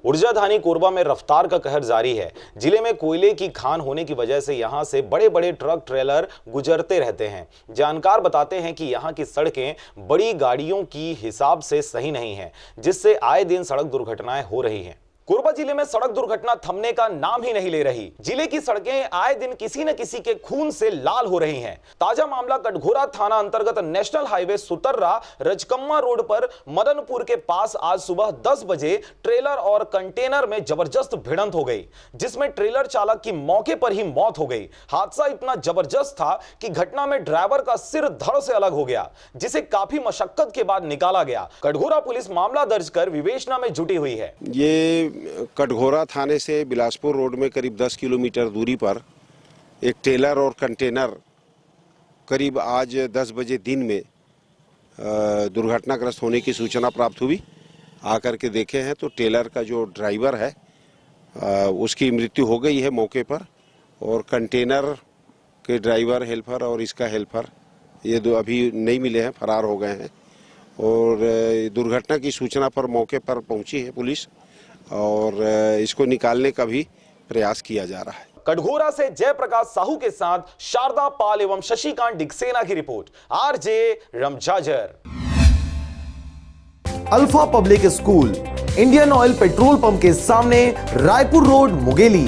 ऊर्जाधानी कोरबा में रफ्तार का कहर जारी है। जिले में कोयले की खान होने की वजह से यहां से बड़े बड़े ट्रक ट्रेलर गुजरते रहते हैं। जानकार बताते हैं कि यहां की सड़कें बड़ी गाड़ियों की हिसाब से सही नहीं है, जिससे आए दिन सड़क दुर्घटनाएं हो रही हैं। कोरबा जिले में सड़क दुर्घटना थमने का नाम ही नहीं ले रही। जिले की सड़कें आए दिन किसी न किसी के खून से लाल हो रही हैं। ताजा मामला कटघोरा थाना अंतर्गत national highway Sutarra Rajkamma road पर मदनपुर के पास आज सुबह 10 बजे ट्रेलर और कंटेनर में जबरदस्त भिड़ंत हो गई, जिसमें ट्रेलर चालक की मौके पर ही मौत हो गई। हादसा इतना जबरदस्त था कि घटना में ड्राइवर का सिर धड़ से अलग हो गया, जिसे काफी मशक्कत के बाद निकाला गया। कटघोरा पुलिस मामला दर्ज कर विवेचना में जुटी हुई है। ये कटघोरा थाने से बिलासपुर रोड में करीब 10 किलोमीटर दूरी पर एक ट्रेलर और कंटेनर करीब आज 10 बजे दिन में दुर्घटनाग्रस्त होने की सूचना प्राप्त हुई। आकर के देखे हैं तो ट्रेलर का जो ड्राइवर है उसकी मृत्यु हो गई है मौके पर, और कंटेनर के ड्राइवर, हेल्पर और इसका हेल्पर ये दो अभी नहीं मिले हैं, फरार हो गए हैं। और दुर्घटना की सूचना पर मौके पर पहुंची है पुलिस और इसको निकालने का भी प्रयास किया जा रहा है। कटघोरा से जयप्रकाश साहू के साथ शारदा पाल एवं शशिकांत डिक्सेना की रिपोर्ट, आरजे रमजाजर। Alpha public school, Indian oil petrol pump के सामने, रायपुर रोड, मुंगेली।